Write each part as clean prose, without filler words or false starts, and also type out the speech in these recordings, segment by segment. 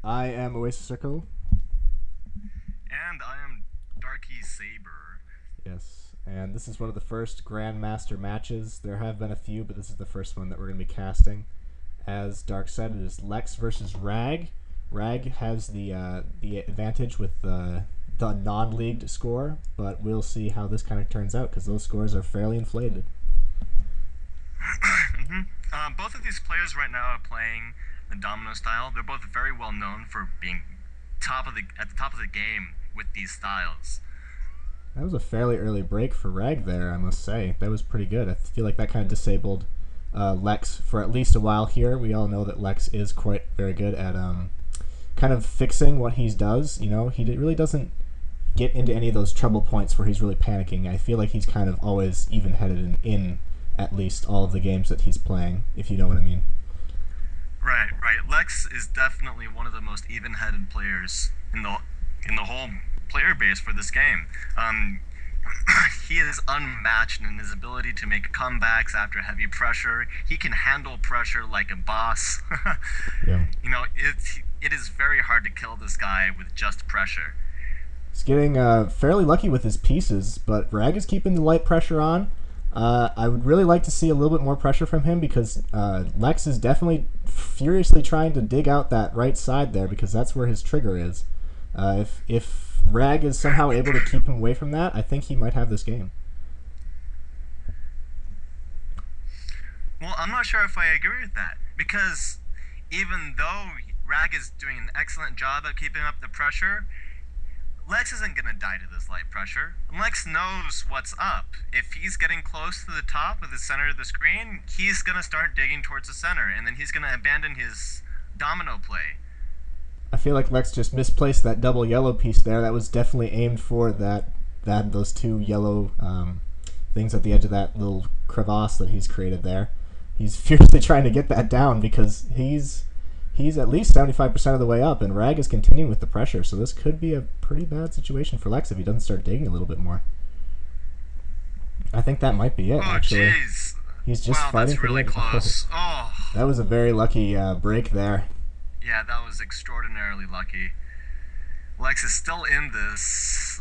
I am Oasis Circle. And I am Darky Saber. Yes, and this is one of the first Grandmaster matches. There have been a few, but this is the first one that we're going to be casting. As Dark said, it is Lex versus Rag. Rag has the advantage with the non-leagued score, but we'll see how this kind of turns out because those scores are fairly inflated. Both of these players right now are playing the domino style. They're both very well known for being at the top of the game with these styles. That was a fairly early break for Rag there, I must say. That was pretty good. I feel like that kind of disabled Lex for at least a while here. We all know that Lex is quite very good at kind of fixing what he does. You know, he really doesn't get into any of those trouble points where he's really panicking. I feel like he's kind of always even-headed in at least all of the games that he's playing, if you know what I mean. Right, right. Lex is definitely one of the most even-headed players in the whole player base for this game. He is unmatched in his ability to make comebacks after heavy pressure. He can handle pressure like a boss. Yeah. You know, it is very hard to kill this guy with just pressure. He's getting fairly lucky with his pieces, but Rag is keeping the light pressure on. I would really like to see a little bit more pressure from him because Lex is definitely furiously trying to dig out that right side there because that's where his trigger is. If Rag is somehow able to keep him away from that, I think he might have this game. Well, I'm not sure if I agree with that because even though Rag is doing an excellent job at keeping up the pressure, Lex isn't going to die to this light pressure. Lex knows what's up. If he's getting close to the top of the center of the screen, he's going to start digging towards the center, and then he's going to abandon his domino play. I feel like Lex just misplaced that double yellow piece there. That was definitely aimed for those two yellow things at the edge of that little crevasse that he's created there. He's fiercely trying to get that down because he's at least 75% of the way up, and Rag is continuing with the pressure, so this could be a pretty bad situation for Lex if he doesn't start digging a little bit more. I think that might be it, Oh, actually. jeez. He's just Wow, fighting that's for really the close. Oh, That was a very lucky break there. yeah, that was extraordinarily lucky. Lex is still in this.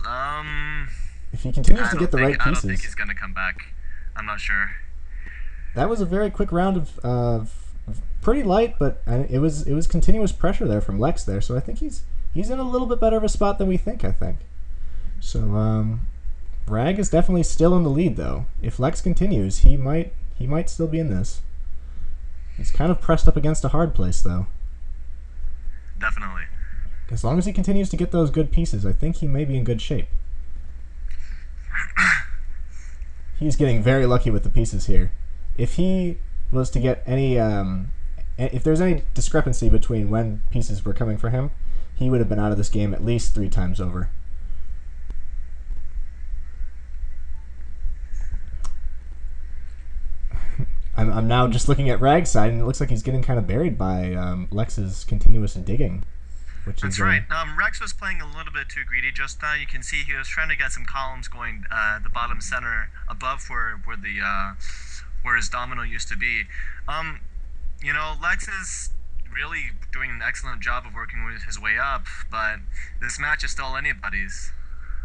If he continues to get the right I don't think pieces, he's going to come back. I'm not sure. that was a very quick round of pretty light, but it was continuous pressure there from Lex there. So I think he's in a little bit better of a spot than we think. I think. So Rag is definitely still in the lead though. If Lex continues, he might still be in this. He's kind of pressed up against a hard place though. Definitely. As long as he continues to get those good pieces, I think he may be in good shape. He's getting very lucky with the pieces here. If he was to get any, if there's any discrepancy between when pieces were coming for him, he would have been out of this game at least 3 times over. I'm now just looking at Rag's side, and it looks like he's getting kind of buried by Lex's continuous digging. That's right. Rex was playing a little bit too greedy just now. You can see he was trying to get some columns going the bottom center above where his domino used to be. You know, Lex is really doing an excellent job of working his way up, but this match is still anybody's.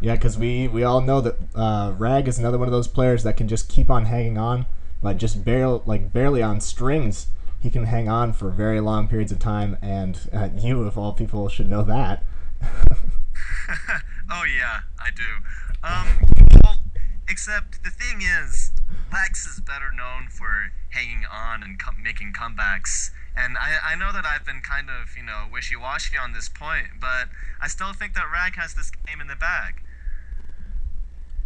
Yeah, because we all know that Rag is another one of those players that can just keep on hanging on, but just barely on strings. He can hang on for very long periods of time, and you, of all people, should know that. Oh yeah, I do. Well, except the thing is, Lex is better known for hanging on and making comebacks. And I know that I've been kind of, wishy-washy on this point, but I still think that Rag has this game in the bag.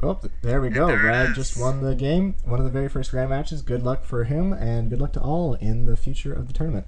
Oh, there we go. There it Rag is. just won the game. One of the very first grand matches. Good luck for him, and good luck to all in the future of the tournament.